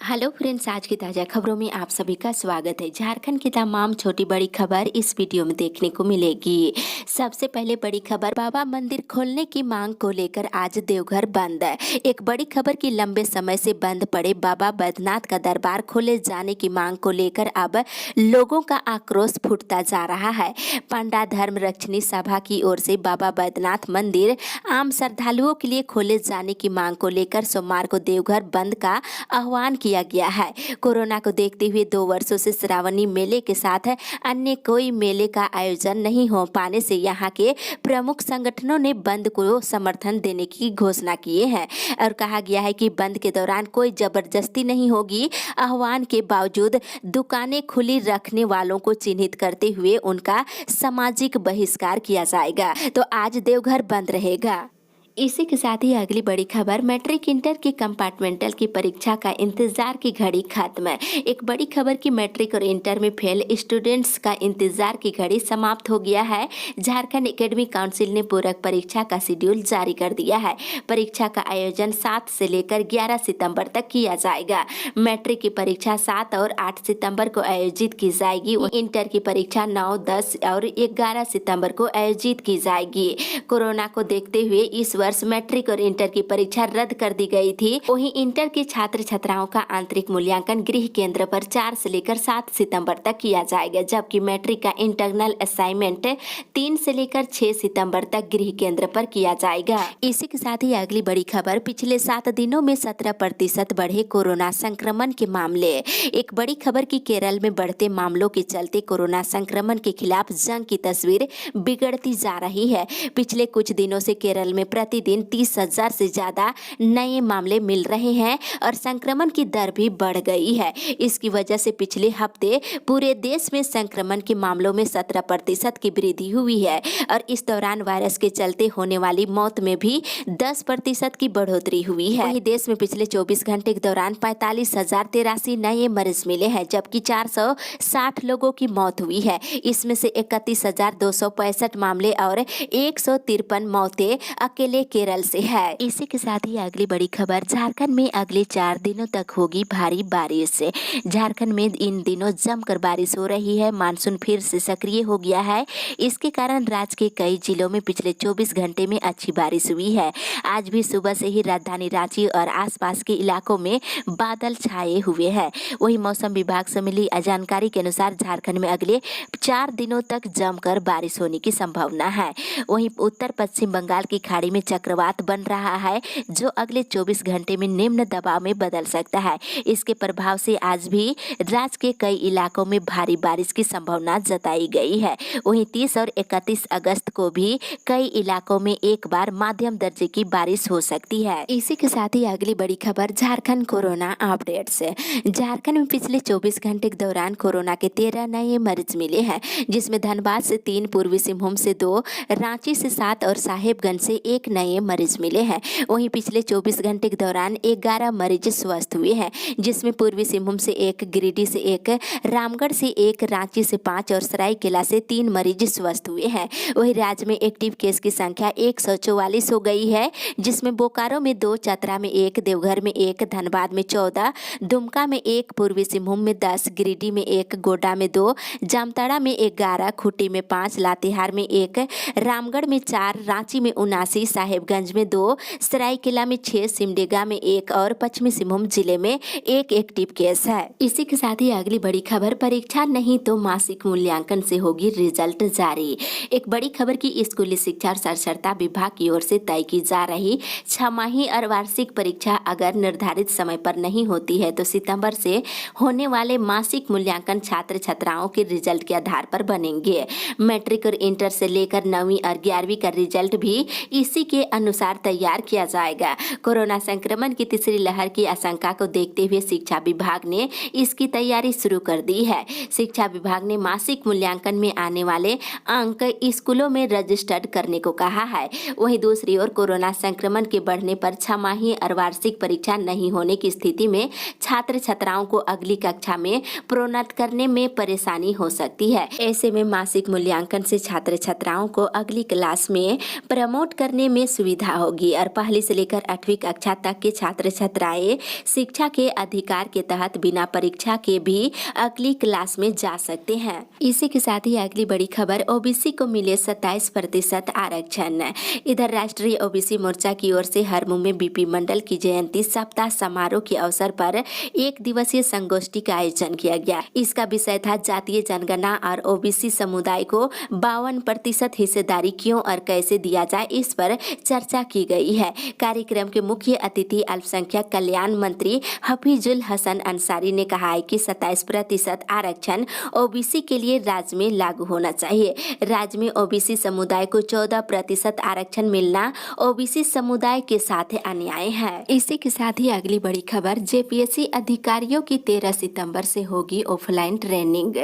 Hello friends, आज की ताज़ा खबरों में आप सभी का स्वागत है। झारखंड की तमाम छोटी बड़ी खबर इस वीडियो में देखने को मिलेगी। सबसे पहले बड़ी खबर, बाबा मंदिर खोलने की मांग को लेकर आज देवघर बंद है। एक बड़ी खबर की लंबे समय से बंद पड़े बाबा बैद्यनाथ का दरबार खोले जाने की मांग को लेकर अब लोगों का आक्रोश फूटता जा रहा है। पंडा धर्म रक्षणी सभा की ओर से बाबा बैद्यनाथ मंदिर आम श्रद्धालुओं के लिए खोले जाने की मांग को लेकर सोमवार को देवघर बंद का आह्वान किया गया है। कोरोना को देखते हुए 2 वर्षों से श्रावणी मेले के साथ अन्य कोई मेले का आयोजन नहीं हो पाने से यहाँ के प्रमुख संगठनों ने बंद को समर्थन देने की घोषणा किए हैं और कहा गया है कि बंद के दौरान कोई जबरदस्ती नहीं होगी। आह्वान के बावजूद दुकानें खुली रखने वालों को चिन्हित करते हुए उनका सामाजिक बहिष्कार किया जाएगा। तो आज देवघर बंद रहेगा। इसी के साथ ही अगली बड़ी खबर, मैट्रिक इंटर की कंपार्टमेंटल की परीक्षा का इंतजार की घड़ी खत्म है। एक बड़ी खबर की मैट्रिक और इंटर में फेल स्टूडेंट्स का इंतजार की घड़ी समाप्त हो गया है। झारखंड एकेडमिक काउंसिल ने पूरक परीक्षा का शेड्यूल जारी कर दिया है। परीक्षा का आयोजन 7 से लेकर 11 सितंबर तक किया जाएगा। मैट्रिक की परीक्षा 7 और 8 सितंबर को आयोजित की जाएगी। इंटर की परीक्षा 9, 10 और 11 सितंबर को आयोजित की जाएगी। कोरोना को देखते हुए इस वर्ष मैट्रिक और इंटर की परीक्षा रद्द कर दी गई थी। वहीं इंटर के छात्र छात्राओं का आंतरिक मूल्यांकन गृह केंद्र पर 4 से लेकर 7 सितंबर तक किया जाएगा, जबकि मैट्रिक का इंटरनल असाइनमेंट 3 से लेकर 6 सितंबर तक गृह केंद्र पर किया जाएगा। इसी के साथ ही अगली बड़ी खबर, पिछले 7 दिनों में 17% बढ़े कोरोना संक्रमण के मामले। एक बड़ी खबर की केरल में बढ़ते मामलों के चलते कोरोना संक्रमण के खिलाफ जंग की तस्वीर बिगड़ती जा रही है। पिछले कुछ दिनों से केरल में प्रतिदिन 30,000 से ज्यादा नए मामले मिल रहे हैं और संक्रमण की दर भी बढ़ गई है। इसकी वजह से पिछले हफ्ते पूरे देश में संक्रमण के मामलों में 17% की वृद्धि हुई है और इस दौरान वायरस के चलते होने वाली मौत में भी 10% की बढ़ोतरी हुई है। वहीं देश में पिछले 24 घंटे के दौरान 45,083 नए मरीज मिले हैं, जबकि 460 लोगों की मौत हुई है। इसमें से 31,265 मामले और 153 मौतें अकेले केरल से है। इसी के साथ ही अगली बड़ी खबर, झारखंड में अगले 4 दिनों तक होगी भारी बारिश। झारखंड में इन दिनों जमकर बारिश हो रही है। मानसून फिर से सक्रिय हो गया है। इसके कारण राज्य के कई जिलों में पिछले 24 घंटे में अच्छी बारिश हुई है। आज भी सुबह से ही राजधानी रांची और आसपास के इलाकों में बादल छाए हुए हैं। वहीं मौसम विभाग से मिली जानकारी के अनुसार झारखंड में अगले 4 दिनों तक जमकर बारिश होने की संभावना है। वहीं उत्तर पश्चिम बंगाल की खाड़ी में चक्रवात बन रहा है, जो अगले 24 घंटे में निम्न दबाव में बदल सकता है। इसके प्रभाव से आज भी राज्य के कई इलाकों में भारी बारिश की संभावना जताई गई है। वहीं 30 और 31 अगस्त को भी कई इलाकों में एक बार मध्यम दर्जे की बारिश हो सकती है। इसी के साथ ही अगली बड़ी खबर, झारखंड कोरोना अपडेट्स। झारखंड में पिछले 24 घंटे के दौरान कोरोना के 13 नए मरीज मिले हैं, जिसमें धनबाद से 3, पूर्वी सिंहभूम से 2, रांची से 7 और साहेबगंज से 1 नए मरीज मिले हैं। वहीं पिछले 24 घंटे के दौरान 11 मरीज स्वस्थ हुए हैं, जिसमें पूर्वी सिंहभूम से 1, गिरिडीह से 1, रामगढ़ से 1, रांची से 5 और सरायकेला से 3 मरीज स्वस्थ हुए हैं। वहीं राज्य में एक्टिव केस की संख्या 144 हो गई है, जिसमें बोकारो में 2, चतरा में 1, देवघर में 1, धनबाद में 14, दुमका में 1, पूर्वी सिंहभूम में 10, गिरिडीह में 1, गोड्डा में 2, जामताड़ा में 11, खूंटी में 5, लातेहार में 1, रामगढ़ में 4, रांची में 79, साहेबगंज में 2, सरायकेला में 6, सिमडेगा में 1 और पश्चिमी सिंहभूम जिले में 1 एक्टिव केस है। इसी के साथ ही अगली बड़ी खबर, परीक्षा नहीं तो मासिक मूल्यांकन से होगी रिजल्ट जारी। एक बड़ी खबर की स्कूली शिक्षा और साक्षरता विभाग की ओर से तय की जा रही छमाही और वार्षिक परीक्षा अगर निर्धारित समय पर नहीं होती है तो सितंबर से होने वाले मासिक मूल्यांकन छात्र छात्राओं के रिजल्ट के आधार पर बनेंगे। मैट्रिक और इंटर से लेकर 9वीं और 11वीं का रिजल्ट भी इसी के अनुसार तैयार किया जाएगा। कोरोना संक्रमण की तीसरी लहर की आशंका को देखते हुए शिक्षा विभाग ने इसकी तैयारी शुरू कर दी है। शिक्षा विभाग ने मासिक मूल्यांकन में आने वाले अंक स्कूलों में रजिस्टर्ड करने को कहा है। वहीं दूसरी ओर कोरोना संक्रमण के बढ़ने पर छमाही और वार्षिक परीक्षा नहीं होने की स्थिति में छात्र छात्राओं को अगली कक्षा में प्रोन्नत करने में परेशानी हो सकती है। ऐसे में मासिक मूल्यांकन से छात्र छात्राओं को अगली क्लास में प्रमोट करने में में सुविधा होगी और पहली से लेकर 8वीं कक्षा तक के छात्र छात्राएं शिक्षा के अधिकार के तहत बिना परीक्षा के भी अगली क्लास में जा सकते हैं। इसी के साथ ही अगली बड़ी खबर, ओबीसी को मिले 27% आरक्षण। इधर राष्ट्रीय ओबीसी मोर्चा की ओर से हरमू में बीपी मंडल की जयंती सप्ताह समारोह के अवसर पर एक दिवसीय संगोष्ठी का आयोजन किया गया। इसका विषय था जातीय जनगणना और ओबीसी समुदाय को 52% हिस्सेदारी क्यों और कैसे दिया जाए, इस पर चर्चा की गई है। कार्यक्रम के मुख्य अतिथि अल्पसंख्यक कल्याण मंत्री हफीजुल हसन अंसारी ने कहा है कि 27% आरक्षण ओबीसी के लिए राज्य में लागू होना चाहिए। राज्य में ओबीसी समुदाय को 14% आरक्षण मिलना ओबीसी समुदाय के साथ अन्याय है। इसी के साथ ही अगली बड़ी खबर, जेपीएससी अधिकारियों की 13 सितंबर से होगी ऑफलाइन ट्रेनिंग।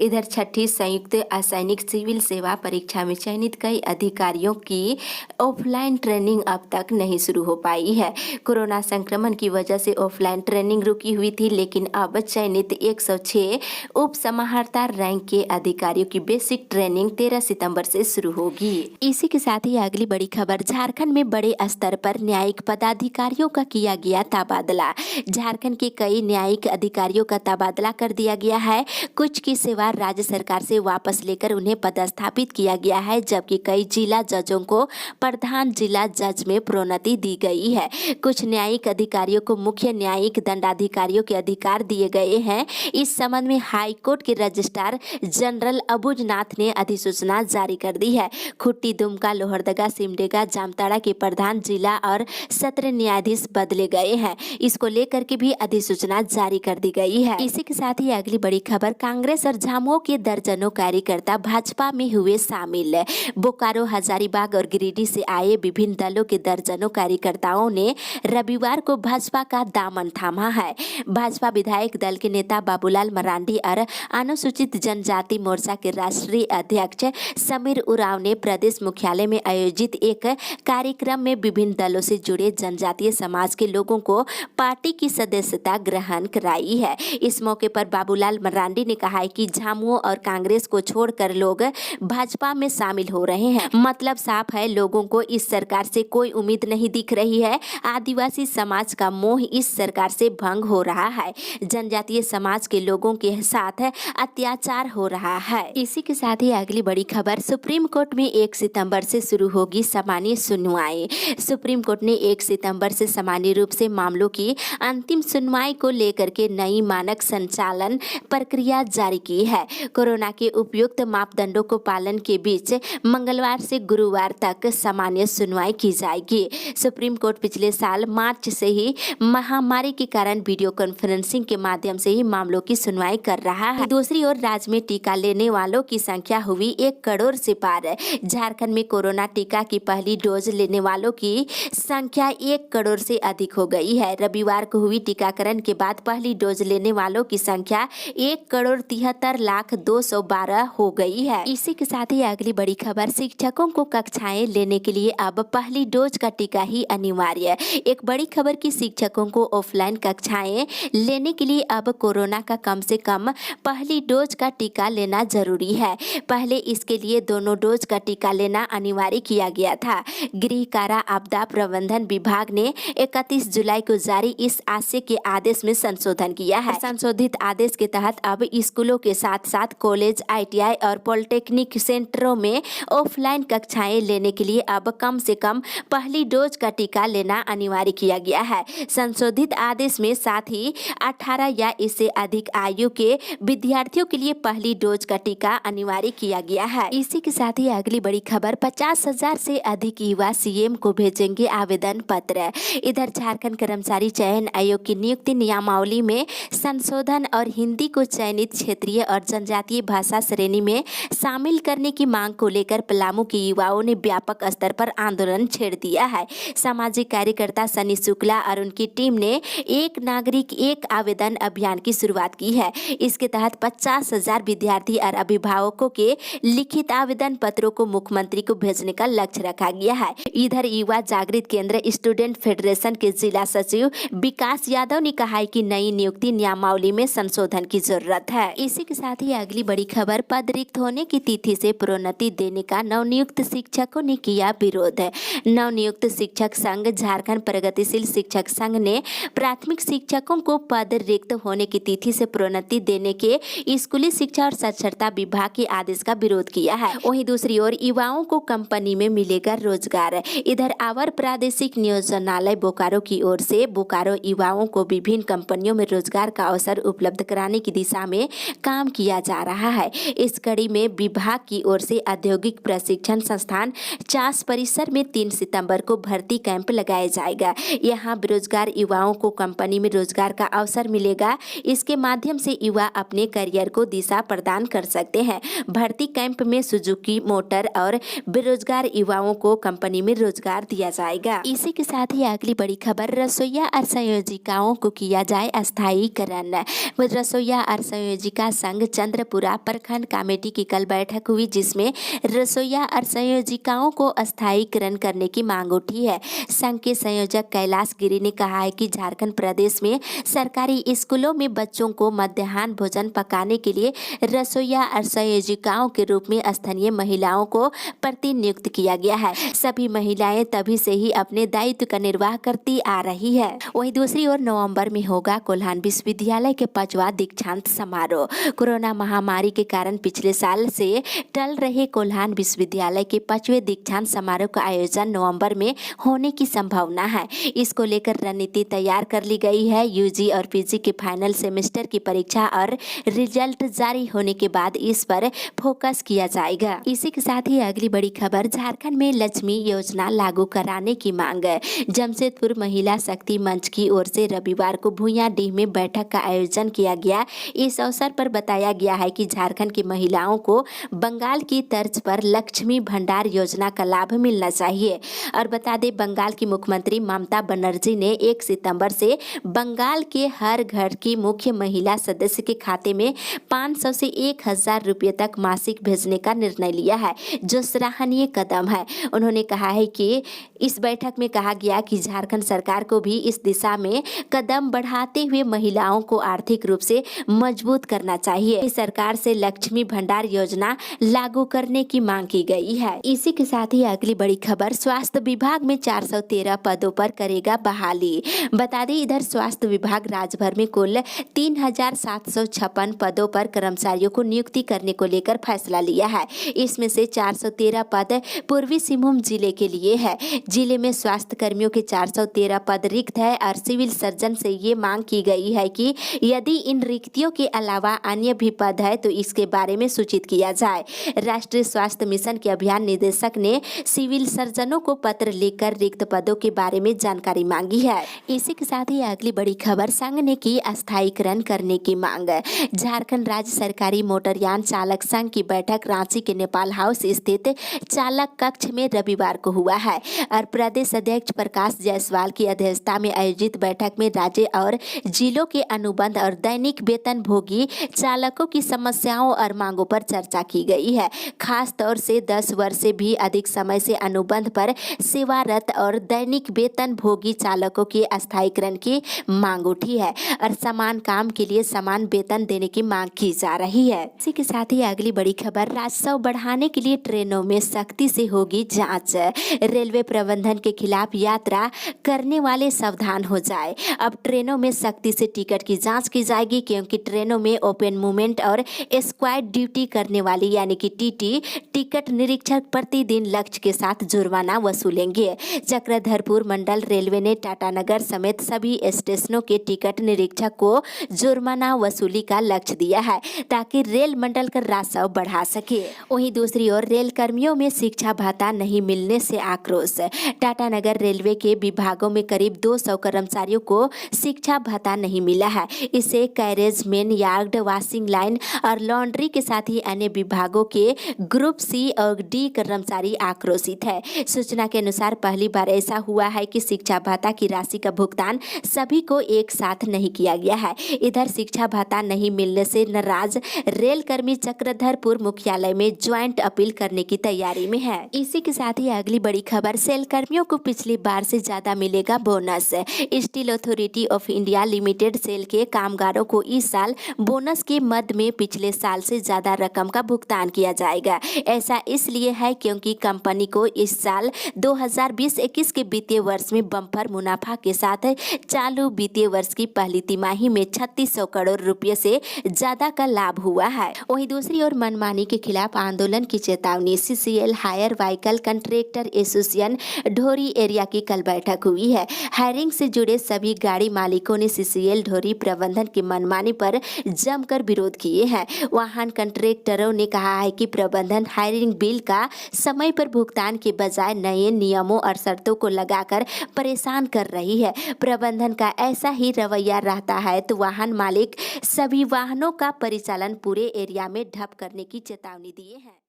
इधर 6ठी संयुक्त असैनिक सिविल सेवा परीक्षा में चयनित कई अधिकारियों की ऑफलाइन ट्रेनिंग अब तक नहीं शुरू हो पाई है। कोरोना संक्रमण की वजह से ऑफलाइन ट्रेनिंग रुकी हुई थी, लेकिन अब चयनित 106 उप समाहर्ता रैंक के अधिकारियों की बेसिक ट्रेनिंग 13 सितंबर से शुरू होगी। इसी के साथ ही अगली बड़ी खबर, झारखंड में बड़े स्तर पर न्यायिक पदाधिकारियों का किया गया तबादला। झारखंड के कई न्यायिक अधिकारियों का तबादला कर दिया गया है। कुछ की सेवा राज्य सरकार से वापस लेकर उन्हें पदस्थापित किया गया है, जबकि कई जिला जजों को प्रधान जिला जज में प्रोन्नति दी गई है। कुछ न्यायिक अधिकारियों को मुख्य न्यायिक दंडाधिकारियों के अधिकार दिए गए हैं। इस संबंध में हाई कोर्ट के रजिस्ट्रार जनरल अबुजनाथ ने अधिसूचना जारी कर दी है। खुट्टी, दुमका, लोहरदगा, सिमडेगा, जामताड़ा के प्रधान जिला और सत्र न्यायाधीश बदले गए हैं। इसको लेकर के भी अधिसूचना जारी कर दी गई है। इसी के साथ ही अगली बड़ी खबर, कांग्रेस और झामुमो के दर्जनों कार्यकर्ता भाजपा में हुए शामिल। बोकारो, हजारीबाग और गिरिडीह से आए विभिन्न दलों के दर्जनों कार्यकर्ताओं ने रविवार को भाजपा का दामन थामा है। भाजपा विधायक दल के नेता बाबूलाल मरांडी और अनुसूचित जनजाति मोर्चा के राष्ट्रीय अध्यक्ष समीर उरांव ने प्रदेश मुख्यालय में आयोजित एक कार्यक्रम में विभिन्न दलों से जुड़े जनजातीय समाज के लोगों को पार्टी की सदस्यता ग्रहण कराई है। इस मौके पर बाबूलाल मरांडी ने कहा है कि झामुमो और कांग्रेस को छोड़कर लोग भाजपा में शामिल हो रहे हैं। मतलब साफ है, लोगों को इस सरकार से कोई उम्मीद नहीं दिख रही है। आदिवासी समाज का मोह इस सरकार से भंग हो रहा है। जनजातीय समाज के लोगों के साथ अत्याचार हो रहा है। इसी के साथ ही अगली बड़ी खबर, सुप्रीम कोर्ट में 1 सितंबर से शुरू होगी सामान्य सुनवाई। सुप्रीम कोर्ट ने 1 सितंबर से सामान्य रूप से मामलों की अंतिम सुनवाई को लेकर के नई मानक संचालन प्रक्रिया जारी की है। कोरोना के उपयुक्त मापदंडों को पालन के बीच मंगलवार से गुरुवार तक सामान्य सुनवाई की जाएगी। सुप्रीम कोर्ट पिछले साल मार्च से ही महामारी के कारण वीडियो कॉन्फ्रेंसिंग के माध्यम से ही मामलों की सुनवाई कर रहा है। दूसरी ओर राज्य में टीका लेने वालों की संख्या हुई 1 करोड़ से पार। झारखंड में कोरोना टीका की पहली डोज लेने वालों की संख्या 1 करोड़ से अधिक हो गई है। रविवार को हुई टीकाकरण के बाद पहली डोज लेने वालों की संख्या 1,73,212 हो गई है। इसी के साथ ही अगली बड़ी खबर, शिक्षकों को कक्षाएं लेने के लिए अब पहली डोज का टीका ही अनिवार्य। एक बड़ी खबर की शिक्षकों को ऑफलाइन कक्षाएं लेने के लिए अब कोरोना का कम से कम पहली डोज का टीका लेना जरूरी है। पहले इसके लिए दोनों डोज का टीका लेना अनिवार्य किया गया था। गृह कारा आपदा प्रबंधन विभाग ने 31 जुलाई को जारी इस आशय के आदेश में संशोधन किया है। संशोधित आदेश के तहत अब स्कूलों के साथ साथ कॉलेज, ITI और पॉलिटेक्निक सेंटरों में ऑफलाइन कक्षाएं लेने के लिए अब कम से कम पहली डोज का टीका लेना अनिवार्य किया गया है। संशोधित आदेश में साथ ही 18 या इससे अधिक आयु के विद्यार्थियों के लिए पहली डोज का टीका अनिवार्य किया गया है। इसी के साथ ही अगली बड़ी खबर, 50,000 से अधिक युवा CM को भेजेंगे आवेदन पत्र। इधर झारखंड कर्मचारी चयन आयोग की नियुक्ति नियमावली में संशोधन और हिंदी को चयनित क्षेत्रीय और जनजातीय भाषा श्रेणी में शामिल करने की मांग को लेकर पलामू के युवाओं ने व्यापक स्तर पर आंदोलन छेड़ दिया है। सामाजिक कार्यकर्ता सनी शुक्ला और उनकी टीम ने एक नागरिक एक आवेदन अभियान की शुरुआत की है। इसके तहत 50,000 विद्यार्थी और अभिभावकों के लिखित आवेदन पत्रों को मुख्यमंत्री को भेजने का लक्ष्य रखा गया है। इधर युवा जागृत केंद्र स्टूडेंट फेडरेशन के जिला सचिव विकास यादव ने कहा है कि नई नियुक्ति नियमावली में संशोधन की जरूरत है। इसी के साथ ही अगली बड़ी खबर, पद रिक्त होने की तिथि से प्रोन्नति देने का नवनियुक्त शिक्षकों ने किया विरोध। विरोध। नवनियुक्त शिक्षक संघ झारखंड प्रगतिशील शिक्षक संघ ने प्राथमिक शिक्षकों को पद रिक्त होने की तिथि से प्रोन्नति देने के स्कूली शिक्षा और साक्षरता विभाग के आदेश का विरोध किया है। वहीं दूसरी ओर युवाओं को कंपनी में मिलेगा रोजगार। इधर अवर प्रादेशिक नियोजनालय बोकारो की ओर से बोकारो युवाओं को विभिन्न कंपनियों में रोजगार का अवसर उपलब्ध कराने की दिशा में काम किया जा रहा है। इस कड़ी में विभाग की ओर से औद्योगिक प्रशिक्षण संस्थान चास परिसर में 3 सितंबर को भर्ती कैंप लगाया जाएगा। यहाँ बेरोजगार युवाओं को कंपनी में रोजगार का अवसर मिलेगा। इसके माध्यम से युवा अपने करियर को दिशा प्रदान कर सकते हैं। भर्ती कैंप में सुजुकी मोटर और बेरोजगार युवाओं को कंपनी में रोजगार दिया जाएगा। इसी के साथ ही अगली बड़ी खबर, रसोईया और संयोजिकाओं को किया जाए अस्थायीकरण। रसोईया और संयोजिका संघ चंद्रपुरा प्रखंड कमेटी की कल बैठक हुई, जिसमें रसोईया और संयोजिकाओं को अस्थायीकरण करने की मांग उठी है। संघ के संयोजक कैलाश गिरी ने कहा है कि झारखंड प्रदेश में सरकारी स्कूलों में बच्चों को मध्याह्न भोजन पकाने के लिए रसोईया और संयोजिकाओं के रूप में स्थानीय महिलाओं को प्रतिनियुक्त किया गया है। सभी महिलाएं तभी से ही अपने दायित्व का निर्वाह करती आ रही है। वहीं दूसरी ओर नवंबर में होगा कोल्हान विश्वविद्यालय के 5वां दीक्षांत समारोह। कोरोना महामारी के कारण पिछले साल से टल रहे कोल्हान विश्वविद्यालय के 5वें दीक्षांत समारोह का आयोजन नवंबर में होने की संभावना है। इसको लेकर रणनीति तैयार कर ली गई है। यूजी और पीजी के फाइनल सेमेस्टर की परीक्षा और रिजल्ट जारी होने के बाद इस पर फोकस किया जाएगा। इसी के साथ ही अगली बड़ी खबर, झारखंड में लक्ष्मी योजना लागू कराने की मांग। जमशेदपुर महिला शक्ति मंच की ओर से रविवार को भुइयांडीह में बैठक का आयोजन किया गया। इस अवसर पर बताया गया है कि झारखंड की महिलाओं को बंगाल की तर्ज पर लक्ष्मी भंडार योजना का लाभ मिलना चाहिए। और बता दें, बंगाल की मुख्यमंत्री ममता बनर्जी ने 1 सितंबर से बंगाल के हर घर की मुख्य महिला सदस्य के खाते में 500 से 1000 रुपये तक मासिक भेजने का निर्णय लिया है, जो सराहनीय कदम है। उन्होंने कहा है कि इस बैठक में कहा गया कि झारखंड सरकार को भी इस दिशा में कदम बढ़ाते हुए महिलाओं को आर्थिक रूप से मजबूत करना चाहिए। सरकार से लक्ष्मी भंडार योजना लागू करने की मांग की गई है। इसी के साथ ही अगली बड़ी खबर, स्वास्थ्य विभाग में 413 पदों पर करेगा बहाली। बता दें, इधर स्वास्थ्य विभाग राज्य भर में कुल 3756 पदों पर कर्मचारियों को नियुक्ति करने को लेकर फैसला लिया है। इसमें से 413 पद पूर्वी सिंहभूम जिले के लिए है। जिले में स्वास्थ्य कर्मियों के 413 पद रिक्त है और सिविल सर्जन से ये मांग की गई है कि यदि इन रिक्तियों के अलावा अन्य भी पद है तो इसके बारे में सूचित किया जाए। राष्ट्रीय स्वास्थ्य मिशन के अभियान निदेशक ने सिविल सर्जनों को पत्र लिखकर रिक्त पदों के बारे में जानकारी मांगी है। इसी के साथ ही अगली बड़ी खबर, संघ ने की अस्थायीकरण करने की मांग। झारखंड राज्य सरकारी मोटरयान चालक संघ की बैठक रांची के नेपाल हाउस स्थित चालक कक्ष में रविवार को हुआ है और प्रदेश अध्यक्ष प्रकाश जायसवाल की अध्यक्षता में आयोजित बैठक में राज्य और जिलों के अनुबंध और दैनिक वेतन भोगी चालकों की समस्याओं और मांगों पर चर्चा की गई है। खास तौर से 10 वर्ष से भी अधिक समय से अनुबंध पर सेवारत और दैनिक वेतन भोगी चालकों के अस्थायीकरण की मांग उठी है और समान काम के लिए समान वेतन देने की मांग की जा रही है। इसी के साथ ही अगली बड़ी खबर, राजस्व बढ़ाने के लिए ट्रेनों में सख्ती से होगी जांच। रेलवे प्रबंधन के खिलाफ यात्रा करने वाले सावधान हो जाए। अब ट्रेनों में सख्ती से टिकट की जांच की जाएगी, क्योंकि ट्रेनों में ओपन मूवमेंट और स्क्वाड ड्यूटी करने वाली यानी कि टीटी टिकट निरीक्षक प्रतिदिन लक्ष्य के साथ जुर्माना वसूलेंगे। चक्रधरपुर मंडल रेलवे ने टाटानगर समेत सभी स्टेशनों के टिकट निरीक्षक को जुर्माना वसूली का लक्ष्य दिया है ताकि रेल मंडल का राजस्व बढ़ा सके। वहीं दूसरी ओर रेल कर्मियों में शिक्षा भत्ता नहीं मिलने से आक्रोश। टाटानगर रेलवे के विभागों में करीब 200 कर्मचारियों को शिक्षा भत्ता नहीं मिला है। इससे carriage man, yard, washing line और लॉन्ड्री के साथ ही अन्य विभागों के ग्रुप सी और डी कर्मचारी आक्रोशित है। सूचना के अनुसार पहली बार ऐसा हुआ है कि शिक्षा भत्ता की राशि का भुगतान सभी को एक साथ नहीं किया गया है। इधर शिक्षा भत्ता नहीं मिलने से नाराज रेल कर्मी चक्रधरपुर मुख्यालय में ज्वाइंट अपील करने की तैयारी में है। इसी के साथ ही अगली बड़ी खबर, सेल कर्मियों को पिछली बार से ज्यादा मिलेगा bonus. Steel Authority of India Limited SAIL के कामगारों को इस साल बोनस के मद में पिछले साल से ज्यादा रकम का भुगतान किया जाएगा। ऐसा इसलिए है क्योंकि कंपनी को इस साल 2020-21 के वित्तीय वर्ष में बम्पर मुनाफा के साथ चालू वित्तीय वर्ष की पहली तिमाही में 3600 करोड़ रुपये से ज्यादा का लाभ हुआ है। वहीं दूसरी ओर मनमानी के खिलाफ आंदोलन की चेतावनी। CCL hire vehicle contractor association Dhori area की कल बैठक हुई है। हायरिंग से जुड़े सभी गाड़ी मालिकों ने सीसीएल ढोरी प्रबंधन की मनमानी पर जमकर विरोध किए हैं। वाहन कंट्रैक्टरों ने कहा है कि प्रबंधन हायरिंग बिल का समय पर भुगतान के बजाय नए नियमों और शर्तों को लगाकर परेशान कर रही है। प्रबंधन का ऐसा ही रवैया रहता है तो वाहन मालिक सभी वाहनों का परिचालन पूरे एरिया में ठप करने की चेतावनी दिए हैं।